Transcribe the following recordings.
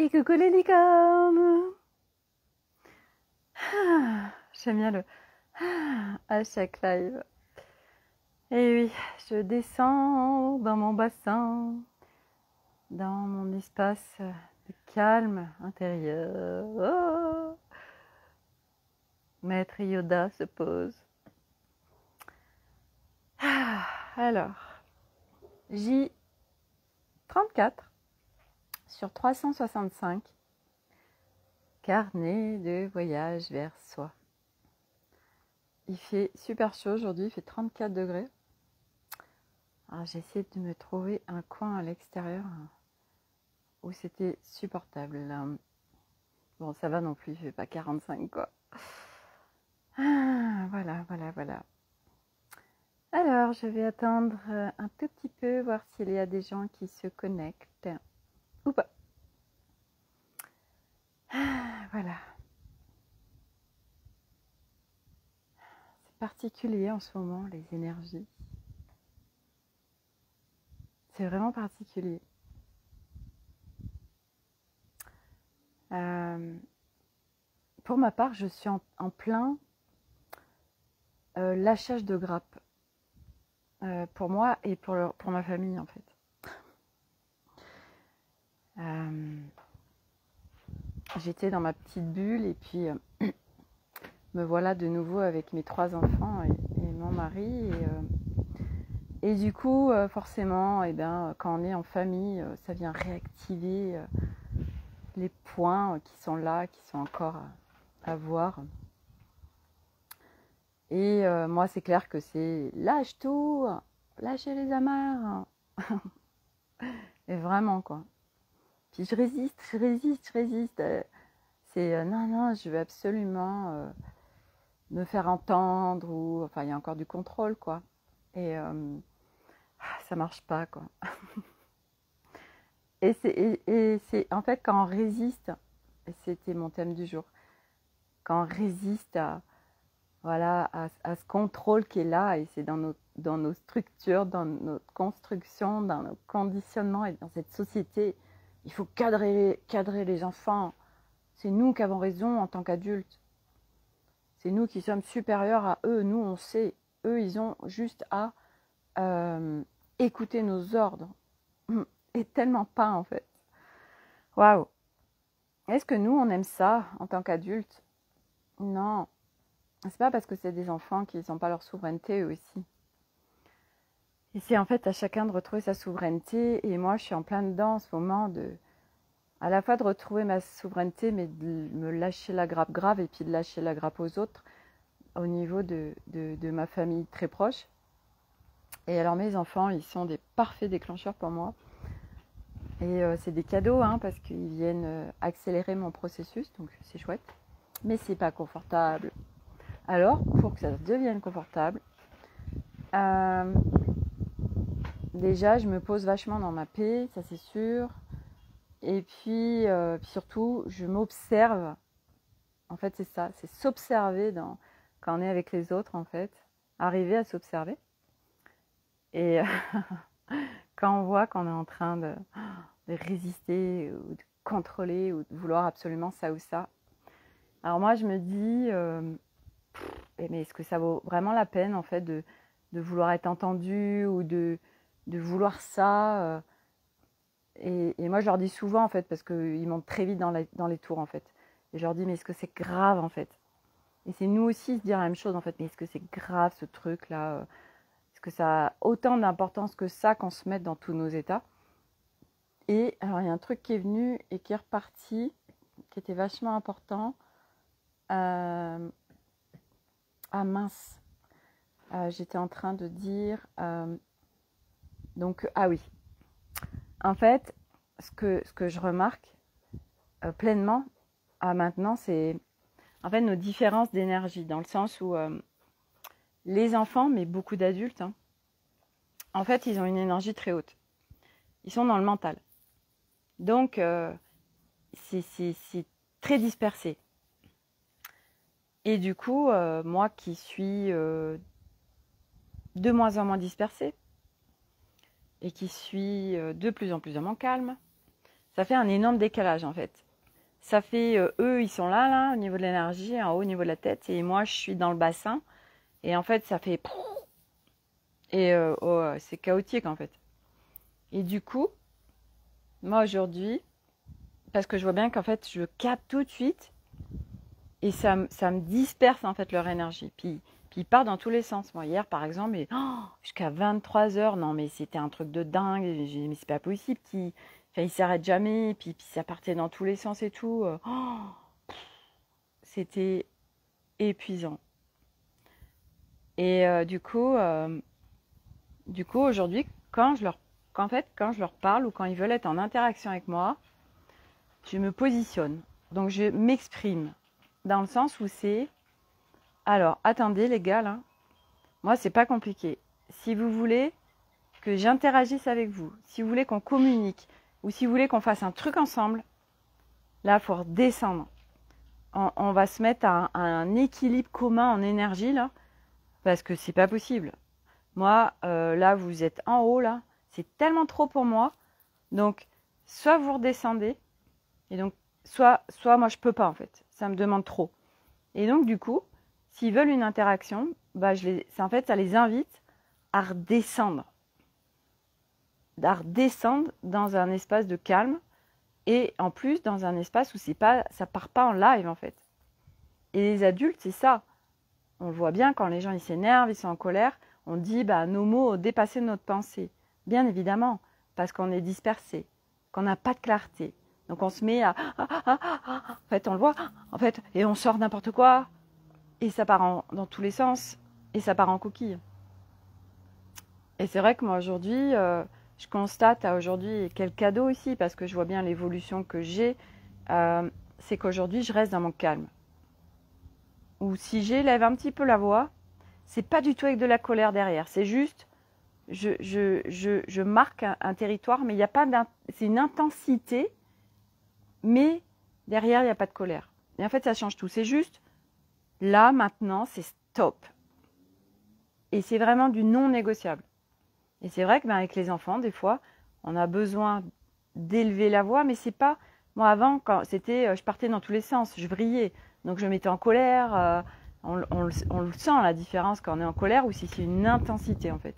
Et coucou les licornes. J'aime bien le à chaque live. Et oui, je descends dans mon bassin, dans mon espace de calme intérieur. Oh, Maître Yoda se pose. Alors, J34 sur 365. Carnet de voyage vers soi. Il fait super chaud aujourd'hui, il fait 34 degrés. Alors j'ai essayé de me trouver un coin à l'extérieur où c'était supportable. Là. Bon, ça va non plus, il fait pas 45 quoi. Voilà. Alors, je vais attendre un tout petit peu, voir s'il y a des gens qui se connectent ou pas. Voilà. C'est particulier en ce moment, les énergies. C'est vraiment particulier. Pour ma part, je suis en plein lâchage de grappe. Pour moi et pour ma famille en fait. J'étais dans ma petite bulle et puis me voilà de nouveau avec mes 3 enfants et mon mari. Et du coup, forcément, quand on est en famille, ça vient réactiver les points qui sont là, qui sont encore à voir. Et moi, c'est clair que c'est lâche tout, lâchez les amarres. Et vraiment, quoi. Puis je résiste. C'est non, je veux absolument me faire entendre ou enfin il y a encore du contrôle quoi. Et ça marche pas quoi. Et c'est en fait quand on résiste, et c'était mon thème du jour, quand on résiste à ce contrôle qui est là et c'est dans nos structures, dans notre construction, dans nos conditionnements et dans cette société, il faut cadrer les enfants. C'est nous qui avons raison en tant qu'adultes. C'est nous qui sommes supérieurs à eux. Nous, on sait. Eux, ils ont juste à écouter nos ordres. Et tellement pas, en fait. Waouh. Est-ce que nous, on aime ça en tant qu'adultes? Non. C'est pas parce que c'est des enfants qu'ils n'ont pas leur souveraineté, eux aussi. Et c'est en fait à chacun de retrouver sa souveraineté. Et moi, je suis en plein dedans en ce moment à la fois de retrouver ma souveraineté, mais de me lâcher la grappe grave et puis de lâcher la grappe aux autres au niveau de ma famille très proche. Et alors mes enfants, ils sont des parfaits déclencheurs pour moi. Et c'est des cadeaux, hein, parce qu'ils viennent accélérer mon processus, donc c'est chouette. Mais c'est pas confortable. Alors, pour que ça devienne confortable, déjà, je me pose vachement dans ma paix, ça c'est sûr. Et puis surtout, je m'observe. En fait, c'est ça, c'est s'observer quand on est avec les autres, en fait. Arriver à s'observer. Et quand on voit qu'on est en train de résister ou de contrôler ou de vouloir absolument ça ou ça. Alors moi, je me dis, mais est-ce que ça vaut vraiment la peine, en fait, de vouloir être entendu ou de vouloir ça et moi, je leur dis souvent, en fait, parce qu'ils montent très vite dans les tours, en fait. Et je leur dis, mais est-ce que c'est grave, en fait? Et c'est nous aussi se dire la même chose, en fait. Mais est-ce que c'est grave, ce truc-là? Est-ce que ça a autant d'importance que ça qu'on se mette dans tous nos états? Et alors, il y a un truc qui est venu et qui est reparti, qui était vachement important. Ah mince. J'étais en train de dire... donc, ah oui. En fait, ce que je remarque pleinement maintenant, c'est en fait nos différences d'énergie, dans le sens où les enfants, mais beaucoup d'adultes, hein, en fait, ils ont une énergie très haute. Ils sont dans le mental. Donc, c'est très dispersé. Et du coup, moi qui suis de moins en moins dispersée et qui suis de plus en plus calme, ça fait un énorme décalage en fait. Ça fait, eux, ils sont là, au niveau de l'énergie, en haut, au niveau de la tête, et moi, je suis dans le bassin. Et en fait, ça fait... Et oh, c'est chaotique en fait. Et du coup, moi aujourd'hui, parce que je vois bien qu'en fait, je capte tout de suite, et ça me disperse en fait leur énergie. Puis ils partent dans tous les sens. Moi, hier, par exemple, jusqu'à 23 heures, non, mais c'était un truc de dingue. J'ai dit, mais c'est pas possible. Enfin, ils s'arrêtent jamais. Puis ça partait dans tous les sens et tout. C'était épuisant. Et du coup, aujourd'hui, quand je leur parle ou quand ils veulent être en interaction avec moi, je me positionne. Donc, je m'exprime dans le sens où c'est... Alors, attendez les gars, là. Moi, c'est pas compliqué. Si vous voulez que j'interagisse avec vous, si vous voulez qu'on communique, ou si vous voulez qu'on fasse un truc ensemble, là, il faut redescendre. On va se mettre à un équilibre commun en énergie, là, parce que c'est pas possible. Moi, là, vous êtes en haut, là, c'est tellement trop pour moi. Donc, soit vous redescendez, et donc, soit moi, je peux pas, en fait. Ça me demande trop. Et donc, du coup, s'ils veulent une interaction, bah, en fait, ça les invite à redescendre. À redescendre dans un espace de calme, et en plus, dans un espace où ça part pas en live, en fait. Et les adultes, c'est ça. On le voit bien quand les gens ils s'énervent, ils sont en colère, on dit bah, nos mots ont dépassé notre pensée. Bien évidemment, parce qu'on est dispersé, qu'on n'a pas de clarté. Donc on se met à... En fait, on le voit, en fait, et on sort n'importe quoi, et ça part dans tous les sens, et ça part en coquille. Et c'est vrai que moi aujourd'hui, je constate aujourd'hui quel cadeau ici, parce que je vois bien l'évolution que j'ai, c'est qu'aujourd'hui je reste dans mon calme. Ou si j'élève un petit peu la voix, c'est pas du tout avec de la colère derrière. C'est juste, je marque un territoire, mais il n'y a pas c'est une intensité, mais derrière, il n'y a pas de colère. Et en fait, ça change tout. C'est juste, là, maintenant, c'est stop. Et c'est vraiment du non négociable. Et c'est vrai que avec les enfants, des fois, on a besoin d'élever la voix, mais c'est pas... Moi, avant, quand c'était, je partais dans tous les sens, je brillais. Donc, je mettais en colère. On le sent, la différence quand on est en colère ou si c'est une intensité, en fait.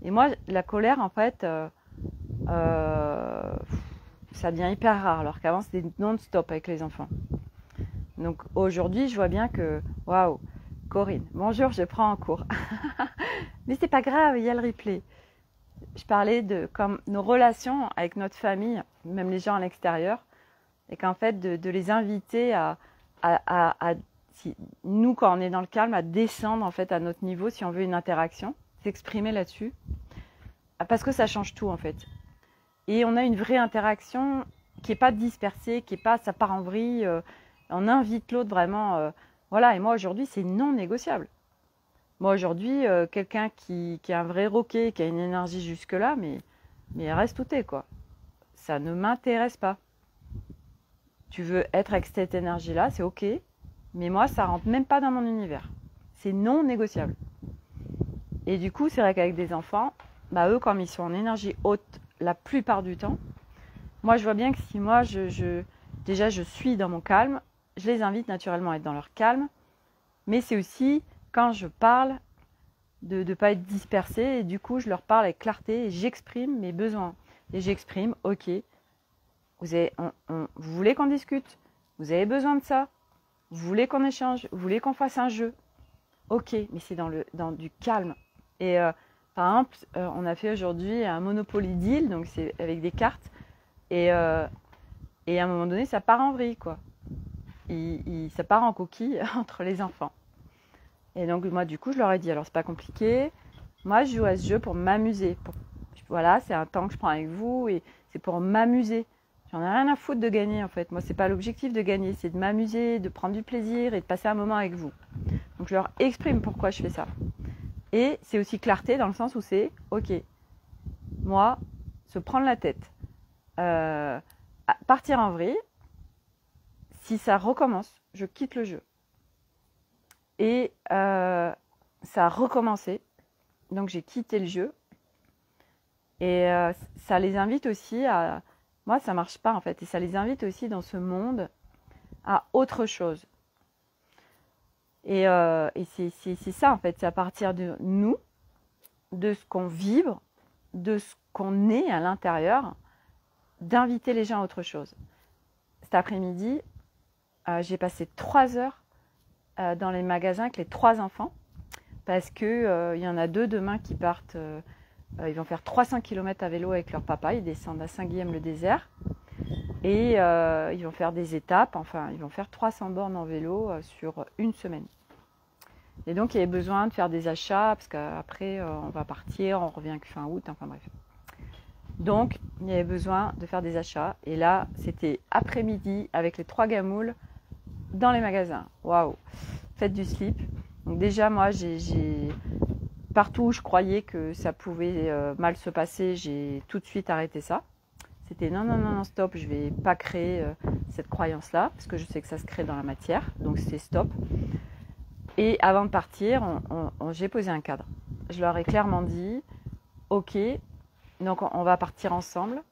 Et moi, la colère, en fait, ça devient hyper rare, alors qu'avant, c'était non-stop avec les enfants. Donc, aujourd'hui, je vois bien que... Waouh, Corinne, bonjour, je prends en cours. Mais c'est pas grave, il y a le replay. Je parlais de comme nos relations avec notre famille, même les gens à l'extérieur, et qu'en fait, de les inviter à nous, quand on est dans le calme, à descendre en fait à notre niveau si on veut une interaction, s'exprimer là-dessus, parce que ça change tout en fait. Et on a une vraie interaction qui n'est pas dispersée, qui est pas ça part en vrille. On invite l'autre vraiment. Voilà. Et moi aujourd'hui, c'est non négociable. Moi aujourd'hui, quelqu'un qui a un vrai roquet, qui a une énergie jusque-là, mais reste où t'es quoi. Ça ne m'intéresse pas. Tu veux être avec cette énergie-là, c'est ok. Mais moi, ça rentre même pas dans mon univers. C'est non négociable. Et du coup, c'est vrai qu'avec des enfants, bah eux, comme ils sont en énergie haute la plupart du temps, moi, je vois bien que si moi, déjà, je suis dans mon calme, je les invite naturellement à être dans leur calme. Mais c'est aussi, quand je parle, de ne pas être dispersé. Et du coup, je leur parle avec clarté et j'exprime mes besoins. Et j'exprime, ok, vous voulez qu'on discute? Vous avez besoin de ça? Vous voulez qu'on échange? Vous voulez qu'on fasse un jeu? Ok, mais c'est dans du calme. Et par exemple, on a fait aujourd'hui un Monopoly Deal, donc c'est avec des cartes. Et à un moment donné, ça part en vrille, quoi. Ça part en coquille entre les enfants. Et donc, moi, du coup, je leur ai dit, alors, c'est pas compliqué. Moi, je joue à ce jeu pour m'amuser. Voilà, c'est un temps que je prends avec vous et c'est pour m'amuser. J'en ai rien à foutre de gagner, en fait. Moi, c'est pas l'objectif de gagner, c'est de m'amuser, de prendre du plaisir et de passer un moment avec vous. Donc, je leur exprime pourquoi je fais ça. Et c'est aussi clarté dans le sens où c'est, ok, moi, se prendre la tête, partir en vrille, si ça recommence, je quitte le jeu. Et ça a recommencé, donc j'ai quitté le jeu. Et ça les invite aussi à Moi, ça marche pas en fait. Et ça les invite aussi dans ce monde à autre chose. Et c'est ça en fait. C'est à partir de nous, de ce qu'on vibre, de ce qu'on est à l'intérieur, d'inviter les gens à autre chose. Cet après-midi, j'ai passé 3 heures dans les magasins avec les 3 enfants parce que y en a 2 demain qui partent. Ils vont faire 300 km à vélo avec leur papa. Ils descendent à Saint-Guilhem-le-Désert et ils vont faire des étapes. Enfin, ils vont faire 300 bornes en vélo sur une semaine. Et donc, il y avait besoin de faire des achats parce qu'après, on va partir, on revient que fin août. Enfin bref. Donc, il y avait besoin de faire des achats. Et là, c'était après-midi avec les 3 gamoules dans les magasins. Waouh! Faites du slip. Donc déjà, moi, partout où je croyais que ça pouvait mal se passer, j'ai tout de suite arrêté ça. C'était non, stop, je ne vais pas créer cette croyance-là, parce que je sais que ça se crée dans la matière. Donc, c'est stop. Et avant de partir, j'ai posé un cadre. Je leur ai clairement dit, ok, donc on va partir ensemble,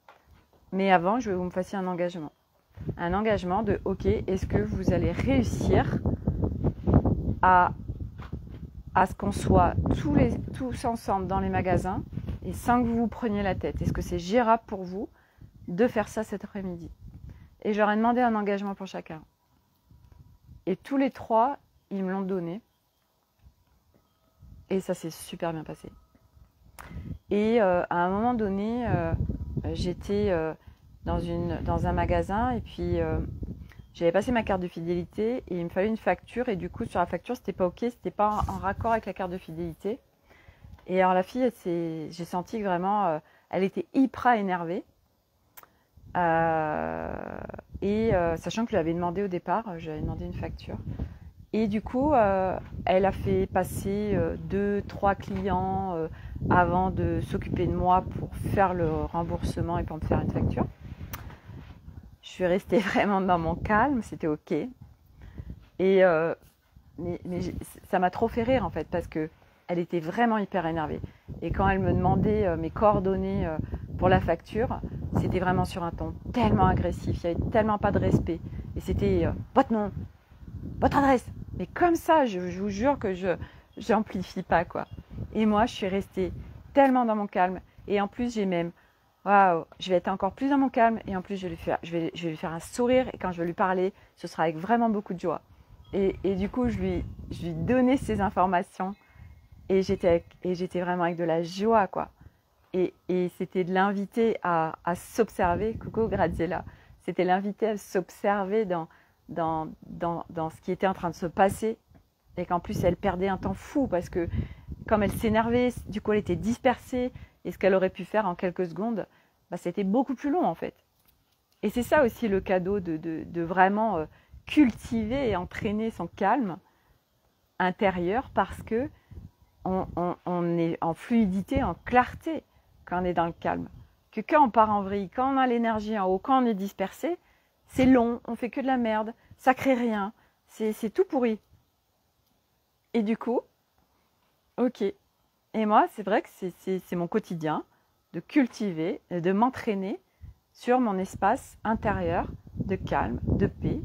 mais avant, je veux que vous me fassiez un engagement. Un engagement de, ok, est-ce que vous allez réussir à ce qu'on soit tous ensemble dans les magasins et sans que vous vous preniez la tête? Est-ce que c'est gérable pour vous de faire ça cet après-midi? Et je leur ai demandé un engagement pour chacun. Et tous les 3, ils me l'ont donné. Et ça s'est super bien passé. Et à un moment donné, j'étais dans un magasin et puis j'avais passé ma carte de fidélité et il me fallait une facture. Et du coup, sur la facture, c'était pas OK, c'était pas en raccord avec la carte de fidélité. Et alors la fille, j'ai senti que vraiment, elle était hyper énervée. Sachant que je lui avais demandé au départ, je lui avais demandé une facture. Et du coup, elle a fait passer 2-3 clients avant de s'occuper de moi pour faire le remboursement et pour me faire une facture. Je suis restée vraiment dans mon calme, c'était OK. Et mais ça m'a trop fait rire en fait, parce que elle était vraiment hyper énervée. Et quand elle me demandait mes coordonnées pour la facture, c'était vraiment sur un ton tellement agressif, il n'y avait tellement pas de respect. Et c'était votre nom, votre adresse. Mais comme ça, je vous jure que je n'amplifie pas, quoi. Et moi, je suis restée tellement dans mon calme. Et en plus, j'ai même, waouh, je vais être encore plus dans mon calme. Et en plus, je vais lui faire un sourire. Et quand je vais lui parler, ce sera avec vraiment beaucoup de joie. Et du coup, je lui donnais ces informations. Et j'étais vraiment avec de la joie, quoi. Et c'était de l'inviter à s'observer. Coucou Graziella. C'était l'inviter à s'observer dans ce qui était en train de se passer, et qu'en plus elle perdait un temps fou parce que comme elle s'énervait, du coup elle était dispersée, et ce qu'elle aurait pu faire en quelques secondes, c'était beaucoup plus long en fait. Et c'est ça aussi le cadeau de vraiment cultiver et entraîner son calme intérieur, parce que on est en fluidité, en clarté quand on est dans le calme. Que quand on part en vrille, quand on a l'énergie en haut, quand on est dispersé, c'est long, on fait que de la merde, ça crée rien, c'est tout pourri. Et du coup, ok. Et moi, c'est vrai que c'est mon quotidien de cultiver, de m'entraîner sur mon espace intérieur de calme, de paix,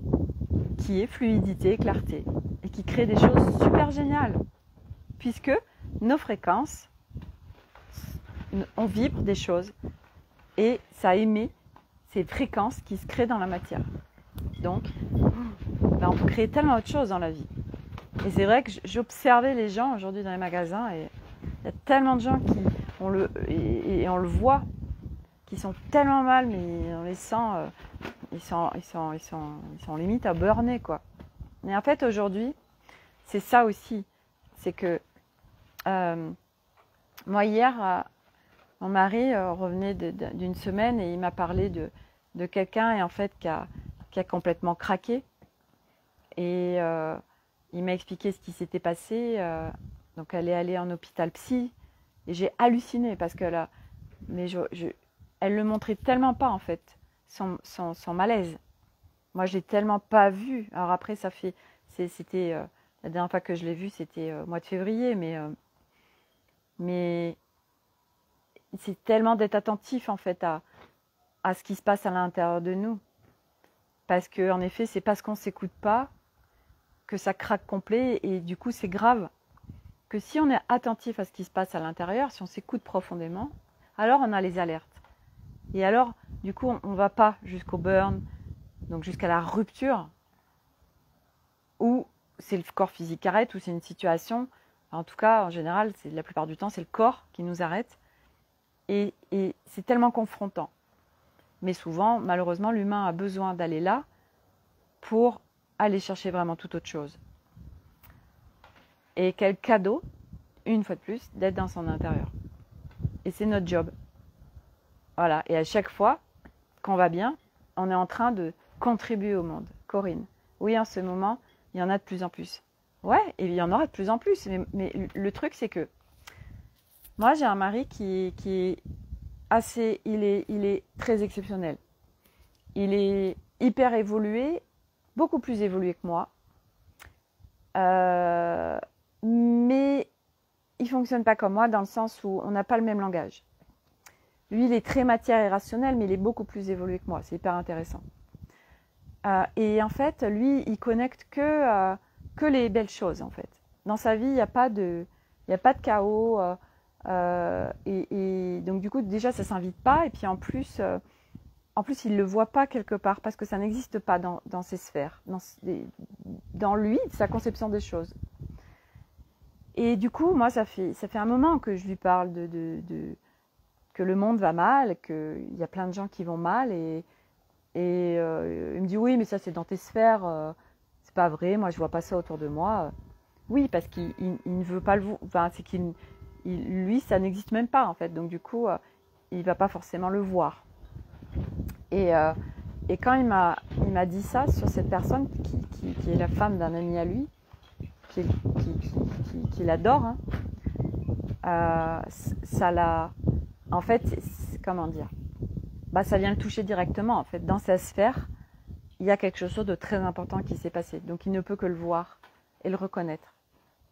qui est fluidité et clarté, et qui crée des choses super géniales. Puisque nos fréquences, on vibre des choses, et ça émet ces fréquences qui se créent dans la matière. Donc, on peut créer tellement autre chose dans la vie. Et c'est vrai que j'observais les gens aujourd'hui dans les magasins, et il y a tellement de gens qui on le voit, qui sont tellement mal, mais on les sent, ils sont limite à burner, quoi. Et en fait aujourd'hui, c'est ça aussi, c'est que moi hier, mon mari revenait d'une semaine et il m'a parlé de quelqu'un, et en fait qui a complètement craqué. Et il m'a expliqué ce qui s'était passé. Donc elle est allée en hôpital psy, et j'ai halluciné parce que là, mais elle le montrait tellement pas en fait, son malaise. Moi je l'ai tellement pas vu. Alors après c'était la dernière fois que je l'ai vu, c'était au mois de février, mais c'est tellement d'être attentif en fait à ce qui se passe à l'intérieur de nous. Parce que, en effet, c'est parce qu'on ne s'écoute pas que ça craque complet et du coup, c'est grave. Que si on est attentif à ce qui se passe à l'intérieur, si on s'écoute profondément, alors on a les alertes. Et alors, du coup, on ne va pas jusqu'au burn, donc jusqu'à la rupture, où c'est le corps physique qui arrête, ou c'est une situation, en tout cas, en général, la plupart du temps, c'est le corps qui nous arrête. Et c'est tellement confrontant. Mais souvent, malheureusement, l'humain a besoin d'aller là pour aller chercher vraiment toute autre chose. Et quel cadeau, une fois de plus, d'être dans son intérieur. Et c'est notre job. Voilà. Et à chaque fois qu'on va bien, on est en train de contribuer au monde. Corinne, oui, en ce moment, il y en a de plus en plus. Ouais, et il y en aura de plus en plus. Mais le truc, c'est que moi, j'ai un mari qui est assez... Il est très exceptionnel. Il est hyper évolué, beaucoup plus évolué que moi. Mais il ne fonctionne pas comme moi dans le sens où on n'a pas le même langage. Lui, il est très matière et rationnel, mais il est beaucoup plus évolué que moi. C'est hyper intéressant. Et en fait, lui, il connecte que les belles choses, en fait. Dans sa vie, il n'y a pas de chaos. Et donc, du coup, déjà, ça ne s'invite pas. Et puis, en plus, il ne le voit pas quelque part parce que ça n'existe pas dans ses sphères, dans lui, sa conception des choses. Et du coup, moi, ça fait un moment que je lui parle que le monde va mal, qu'il y a plein de gens qui vont mal. Et il me dit, oui, mais ça, c'est dans tes sphères. C'est pas vrai, moi, je vois pas ça autour de moi. Oui, parce qu'il ne veut pas le voir. Enfin, c'est lui, ça n'existe même pas, en fait. Donc, du coup, il va pas forcément le voir. Et quand il m'a dit ça sur cette personne qui est la femme d'un ami à lui, qu'il adore, hein, ça l'a... En fait, comment dire, ça vient le toucher directement. En fait, dans sa sphère, il y a quelque chose de très important qui s'est passé. Donc, il ne peut que le voir et le reconnaître.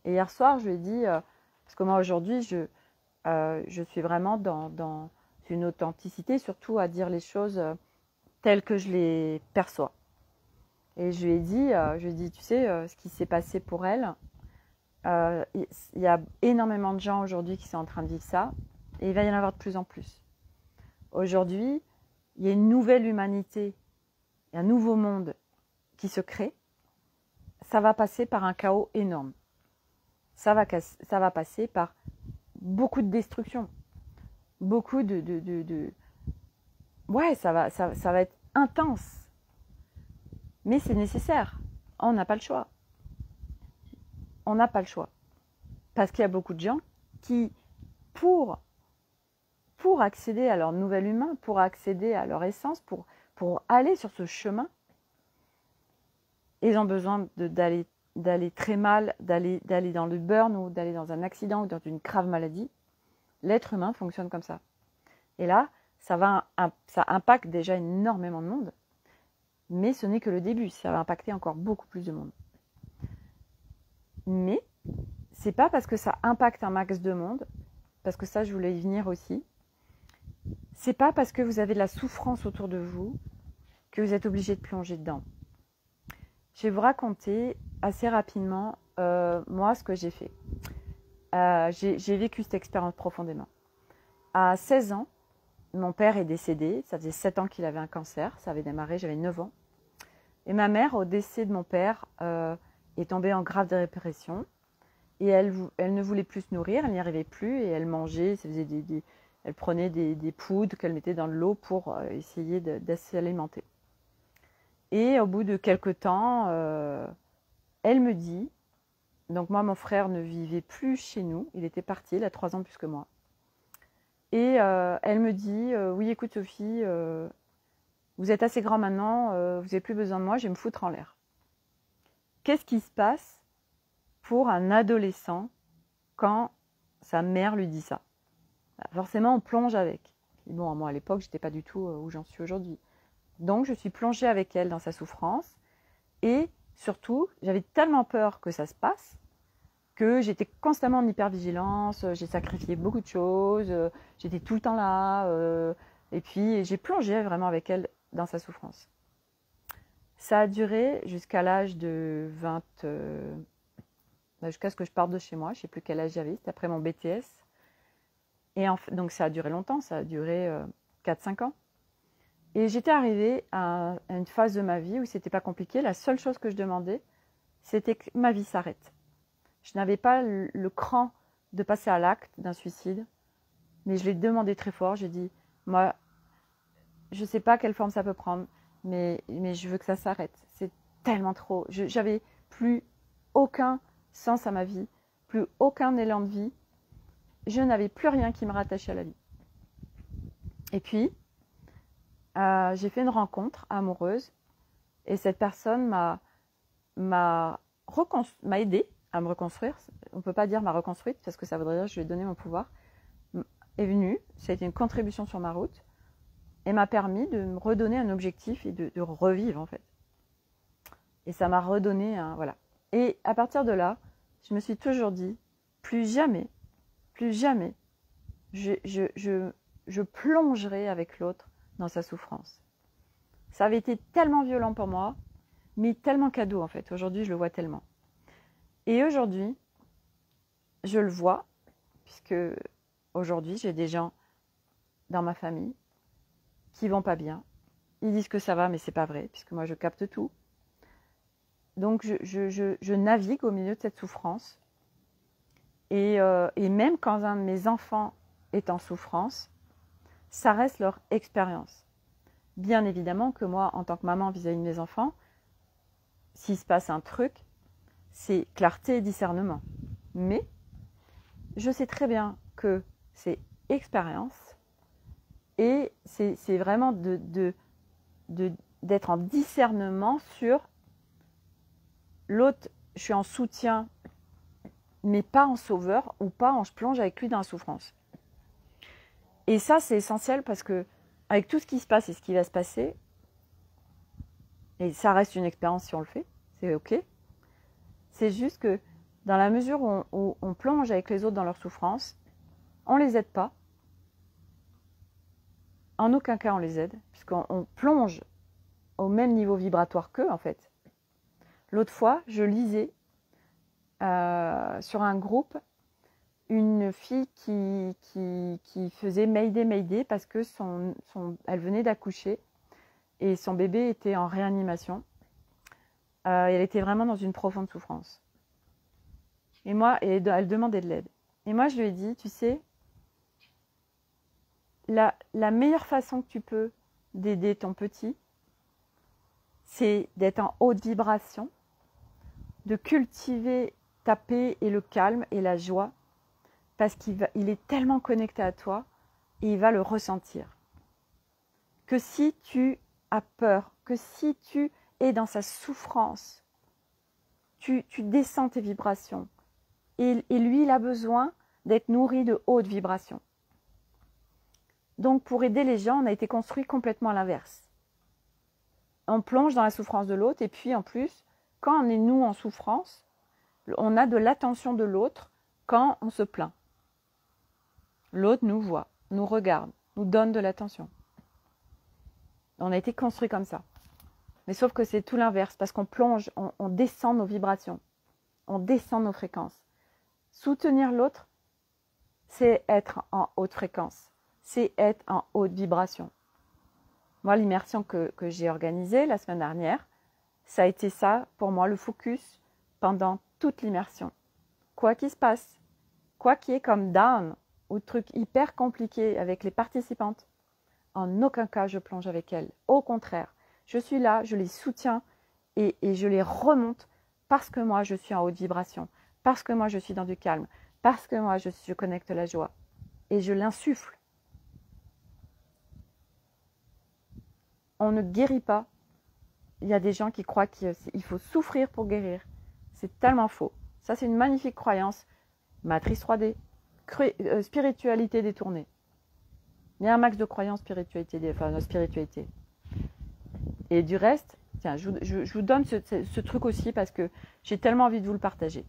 Et hier soir, je lui ai dit, parce que moi, aujourd'hui, je suis vraiment dans une authenticité, surtout à dire les choses telles que je les perçois. Et je lui ai dit, tu sais, ce qui s'est passé pour elle, il y a énormément de gens aujourd'hui qui sont en train de vivre ça, et il va y en avoir de plus en plus. Aujourd'hui, il y a une nouvelle humanité, un nouveau monde qui se crée. Ça va passer par un chaos énorme. Ça va passer par beaucoup de destruction, beaucoup de... Ouais, ça va être intense. Mais c'est nécessaire. On n'a pas le choix. On n'a pas le choix. Parce qu'il y a beaucoup de gens qui, pour accéder à leur nouvel humain, pour accéder à leur essence, pour aller sur ce chemin, ils ont besoin d'aller très mal, d'aller dans le burn ou d'aller dans un accident ou dans une grave maladie. L'être humain fonctionne comme ça. Et là, ça impacte déjà énormément de monde, mais ce n'est que le début. Ça va impacter encore beaucoup plus de monde. Mais c'est pas parce que ça impacte un max de monde, parce que ça, je voulais y venir aussi. C'est pas parce que vous avez de la souffrance autour de vous que vous êtes obligé de plonger dedans. Je vais vous raconter assez rapidement moi ce que j'ai fait. J'ai vécu cette expérience profondément. À 16 ans, mon père est décédé. Ça faisait 7 ans qu'il avait un cancer. Ça avait démarré, j'avais 9 ans. Et ma mère, au décès de mon père, est tombée en grave dépression. Et elle ne voulait plus se nourrir, elle n'y arrivait plus. Et elle mangeait, elle prenait des poudres qu'elle mettait dans de l'eau pour essayer de s'alimenter. Et au bout de quelques temps, elle me dit, donc moi mon frère ne vivait plus chez nous, il était parti, il a 3 ans plus que moi. Et elle me dit, oui écoute Sophie, vous êtes assez grand maintenant, vous n'avez plus besoin de moi, je vais me foutre en l'air. Qu'est-ce qui se passe pour un adolescent quand sa mère lui dit ça? Forcément on plonge avec. Et bon, moi à l'époque j'étais pas du tout où j'en suis aujourd'hui. Donc je suis plongée avec elle dans sa souffrance et surtout j'avais tellement peur que ça se passe que j'étais constamment en hypervigilance, j'ai sacrifié beaucoup de choses, j'étais tout le temps là, Et puis, j'ai plongé vraiment avec elle dans sa souffrance. Ça a duré jusqu'à l'âge de 20... jusqu'à ce que je parte de chez moi. Je ne sais plus quel âge j'avais. C'était après mon BTS. Et donc, ça a duré longtemps. Ça a duré 4-5 ans. Et j'étais arrivée à une phase de ma vie où c'était pas compliqué. La seule chose que je demandais, c'était que ma vie s'arrête. Je n'avais pas le cran de passer à l'acte d'un suicide. Mais je l'ai demandé très fort. J'ai dit, moi, je ne sais pas quelle forme ça peut prendre, mais je veux que ça s'arrête. C'est tellement trop. J'avais plus aucun sens à ma vie, plus aucun élan de vie. Je n'avais plus rien qui me rattachait à la vie. Et puis, j'ai fait une rencontre amoureuse et cette personne m'a aidée à me reconstruire. On ne peut pas dire m'a reconstruite parce que ça voudrait dire que je lui ai donné mon pouvoir. Est venue, ça a été une contribution sur ma route et m'a permis de me redonner un objectif et de revivre en fait. Et ça m'a redonné un... Voilà. Et à partir de là, je me suis toujours dit, plus jamais, je plongerai avec l'autre dans sa souffrance. Ça avait été tellement violent pour moi, mais tellement cadeau en fait. Aujourd'hui, je le vois tellement. Et aujourd'hui, je le vois, puisque aujourd'hui, j'ai des gens dans ma famille qui vont pas bien. Ils disent que ça va, mais c'est pas vrai, puisque moi, je capte tout. Donc, je navigue au milieu de cette souffrance. Et même quand un de mes enfants est en souffrance, ça reste leur expérience. Bien évidemment que moi, en tant que maman vis-à-vis de mes enfants, s'il se passe un truc, c'est clarté et discernement. Mais je sais très bien que c'est expérience et c'est vraiment d'être en discernement sur l'autre. Je suis en soutien, mais pas en sauveur ou pas en je plonge avec lui dans la souffrance. Et ça, c'est essentiel parce que avec tout ce qui se passe et ce qui va se passer, et ça reste une expérience si on le fait, c'est ok. C'est juste que dans la mesure où on plonge avec les autres dans leur souffrance, on ne les aide pas. En aucun cas on les aide, puisqu'on plonge au même niveau vibratoire qu'eux en fait. L'autre fois, je lisais sur un groupe une fille qui faisait Mayday parce que elle venait d'accoucher et son bébé était en réanimation. Elle était vraiment dans une profonde souffrance. Et elle demandait de l'aide. Et moi, je lui ai dit, tu sais, la meilleure façon que tu peux d'aider ton petit, c'est d'être en haute vibration, de cultiver ta paix et le calme et la joie, parce qu'il est tellement connecté à toi et il va le ressentir. Que si tu as peur, que si tu es dans sa souffrance, tu descends tes vibrations. Et lui, il a besoin d'être nourri de hautes vibrations. Donc, pour aider les gens, on a été construit complètement à l'inverse. On plonge dans la souffrance de l'autre et puis, en plus, quand on est nous en souffrance, on a de l'attention de l'autre quand on se plaint. L'autre nous voit, nous regarde, nous donne de l'attention. On a été construit comme ça. Mais sauf que c'est tout l'inverse, parce qu'on plonge, on descend nos vibrations, on descend nos fréquences. Soutenir l'autre, c'est être en haute fréquence, c'est être en haute vibration. Moi, l'immersion que j'ai organisée la semaine dernière, ça a été ça, pour moi, le focus pendant toute l'immersion. Quoi qu'il se passe, quoi qu'il y ait comme down ou truc hyper compliqué avec les participantes, en aucun cas je plonge avec elles. Au contraire, je suis là, je les soutiens et je les remonte parce que moi je suis en haute vibration, parce que moi je suis dans du calme, parce que moi je connecte la joie et je l'insuffle. On ne guérit pas. Il y a des gens qui croient qu'il faut souffrir pour guérir. C'est tellement faux. Ça, c'est une magnifique croyance. Matrice 3D. Spiritualité détournée. Il y a un max de croyances spiritualité. Et du reste, tiens, je vous donne ce truc aussi parce que j'ai tellement envie de vous le partager.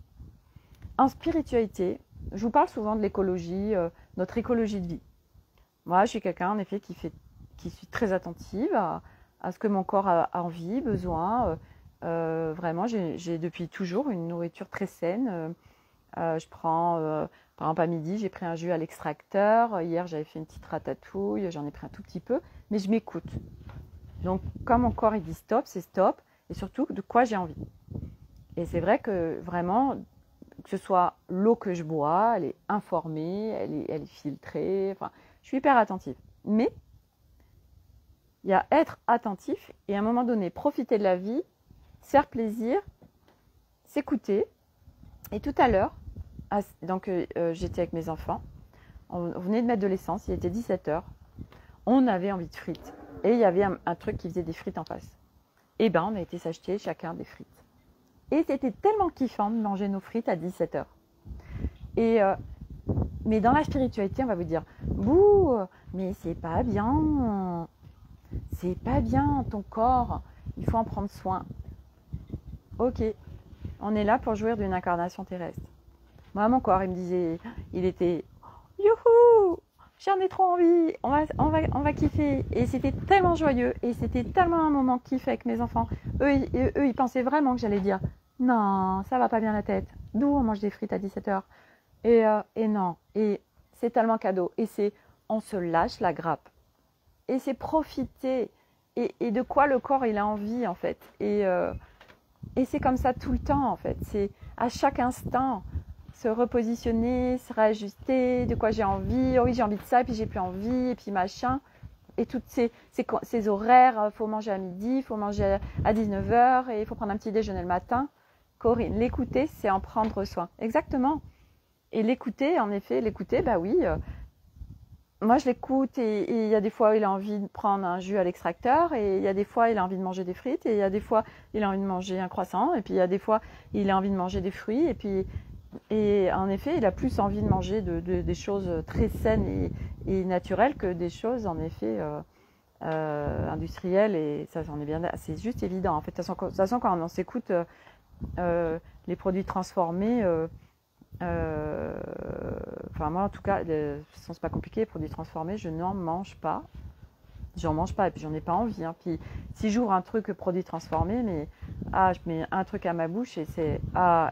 En spiritualité, je vous parle souvent de l'écologie, notre écologie de vie. Moi, je suis quelqu'un, en effet, qui fait qui suis très attentive à ce que mon corps a envie, besoin. Vraiment, j'ai depuis toujours une nourriture très saine. Je prends, par exemple à midi, j'ai pris un jus à l'extracteur. Hier, j'avais fait une petite ratatouille, j'en ai pris un tout petit peu, mais je m'écoute. Donc, quand mon corps il dit stop, c'est stop, et surtout de quoi j'ai envie. Et c'est vrai que vraiment, que ce soit l'eau que je bois, elle est informée, elle est filtrée, enfin, je suis hyper attentive. Mais il y a être attentif et à un moment donné, profiter de la vie, se faire plaisir, s'écouter. Et tout à l'heure, donc j'étais avec mes enfants, on venait de mettre de l'essence, il était 17h, on avait envie de frites. Et il y avait un truc qui faisait des frites en face. Et ben on a été s'acheter chacun des frites. Et c'était tellement kiffant de manger nos frites à 17h. Mais dans la spiritualité, on va vous dire, bouh, mais c'est pas bien. C'est pas bien, ton corps, il faut en prendre soin. Ok, on est là pour jouir d'une incarnation terrestre. Moi, mon corps, il me disait, il était, youhou, j'en ai trop envie, on va kiffer. Et c'était tellement joyeux, et c'était tellement un moment kiff avec mes enfants. Eux, ils pensaient vraiment que j'allais dire, non, ça va pas bien la tête. D'où on mange des frites à 17h. Et non, et c'est tellement cadeau. Et c'est, on se lâche la grappe. Et c'est profiter. Et de quoi le corps, il a envie, en fait. Et c'est comme ça tout le temps, en fait. C'est à chaque instant, se repositionner, se réajuster, de quoi j'ai envie. Oh oui, j'ai envie de ça, et puis j'ai plus envie, et puis machin. Et toutes ces horaires, il faut manger à midi, il faut manger à 19h, et il faut prendre un petit déjeuner le matin. Corinne, l'écouter, c'est en prendre soin. Exactement. Et l'écouter, en effet, l'écouter, bah oui. Moi, je l'écoute et il y a des fois, il a envie de prendre un jus à l'extracteur et il y a des fois, il a envie de manger des frites et il y a des fois, il a envie de manger un croissant et puis il y a des fois, il a envie de manger des fruits et en effet, il a plus envie de manger des choses très saines et naturelles que des choses, en effet, industrielles et ça, j'en ai bien, c'est juste évident. En fait, de toute façon, quand on s'écoute, les produits transformés, enfin moi en tout cas, c'est pas compliqué, les produits transformés, je n'en mange pas. J'en mange pas et puis j'en ai pas envie. Hein. Puis si j'ouvre un truc produit transformé, mais je mets un truc à ma bouche et c'est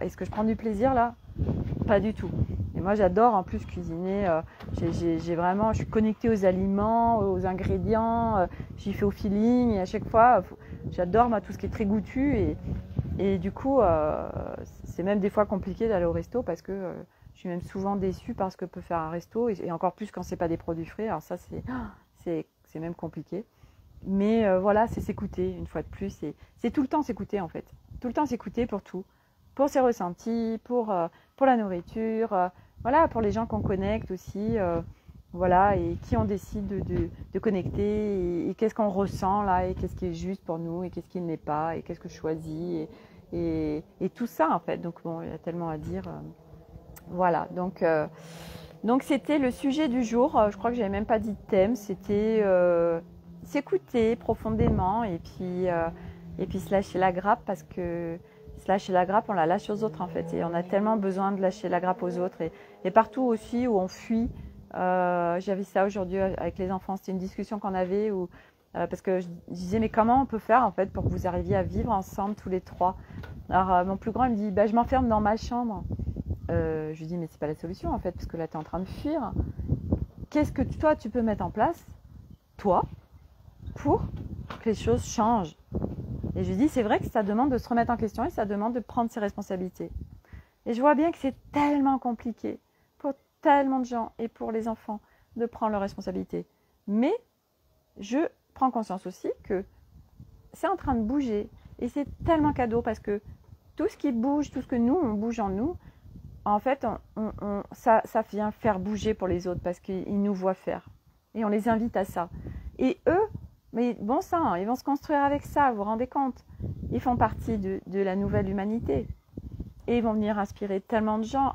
est-ce que je prends du plaisir là? Pas du tout. Et moi j'adore en plus cuisiner. J'ai vraiment, je suis connectée aux aliments, aux ingrédients. J'y fais au feeling et à chaque fois, j'adore moi tout ce qui est très goûtu et du coup, c'est même des fois compliqué d'aller au resto parce que je suis même souvent déçue par ce que peut faire un resto et encore plus quand c'est pas des produits frais. Alors ça, c'est même compliqué. Mais voilà, c'est s'écouter une fois de plus. C'est tout le temps s'écouter en fait. Tout le temps s'écouter pour tout. Pour ses ressentis, pour la nourriture, voilà, pour les gens qu'on connecte aussi. Voilà, et qui on décide de connecter et qu'est-ce qu'on ressent là et qu'est-ce qui est juste pour nous et qu'est-ce qui ne l'est pas et qu'est-ce que je choisis et tout ça en fait. Donc bon, il y a tellement à dire. Voilà, donc c'était le sujet du jour. Je crois que j'avais même pas dit de thème. C'était s'écouter profondément et puis se lâcher la grappe parce que se lâcher la grappe, on la lâche aux autres en fait. Et on a tellement besoin de lâcher la grappe aux autres et partout aussi où on fuit. J'avais ça aujourd'hui avec les enfants, c'était une discussion qu'on avait parce que je disais mais comment on peut faire en fait pour que vous arriviez à vivre ensemble tous les trois. Alors mon plus grand il me dit je m'enferme dans ma chambre. Je lui dis mais c'est pas la solution en fait parce que là tu es en train de fuir. Qu'est-ce que toi tu peux mettre en place toi pour que les choses changent? Et je lui dis c'est vrai que ça demande de se remettre en question et ça demande de prendre ses responsabilités. Et je vois bien que c'est tellement compliqué pour tellement de gens et pour les enfants de prendre leurs responsabilités. Mais je prends conscience aussi que c'est en train de bouger et c'est tellement cadeau parce que tout ce qui bouge, tout ce que nous, on bouge en nous, en fait, ça vient faire bouger pour les autres parce qu'ils nous voient faire. Et on les invite à ça. Et eux, mais bon sang, ils vont se construire avec ça, vous vous rendez compte? Ils font partie de la nouvelle humanité. Et ils vont venir inspirer tellement de gens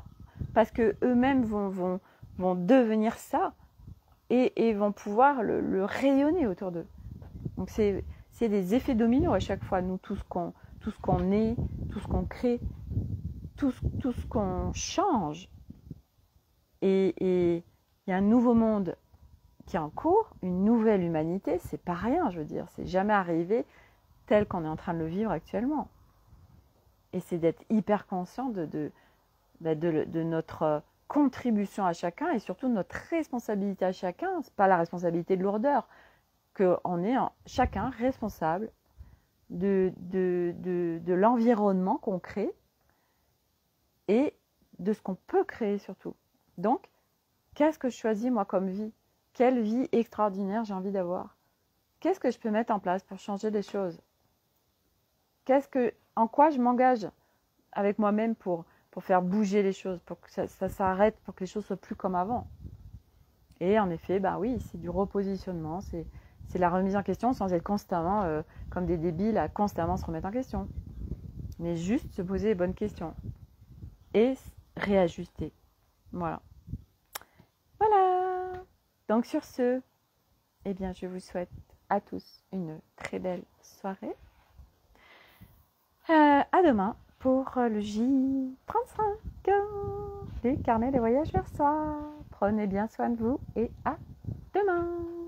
parce qu'eux-mêmes vont devenir ça et vont pouvoir le rayonner autour d'eux. Donc c'est des effets dominos à chaque fois. Nous, tout ce qu'on est, tout ce qu'on crée, tout ce qu'on change. Et il y a un nouveau monde qui est en cours, une nouvelle humanité, c'est pas rien, je veux dire, c'est jamais arrivé tel qu'on est en train de le vivre actuellement. Et c'est d'être hyper conscient de notre contribution à chacun et surtout de notre responsabilité à chacun. C'est pas la responsabilité de lourdeur, qu'on est chacun responsable de l'environnement qu'on crée et de ce qu'on peut créer surtout. Donc, qu'est-ce que je choisis moi comme vie? Quelle vie extraordinaire j'ai envie d'avoir? Qu'est-ce que je peux mettre en place pour changer les choses? En quoi je m'engage avec moi-même pour faire bouger les choses, pour que ça s'arrête, pour que les choses soient plus comme avant? Et en effet, bah oui, c'est du repositionnement, c'est la remise en question sans être constamment, comme des débiles, à constamment se remettre en question. Mais juste se poser les bonnes questions et réajuster. Voilà. Voilà. Donc sur ce, eh bien, je vous souhaite à tous une très belle soirée. À demain pour le J35 du carnet des voyages vers soi. Prenez bien soin de vous et à demain.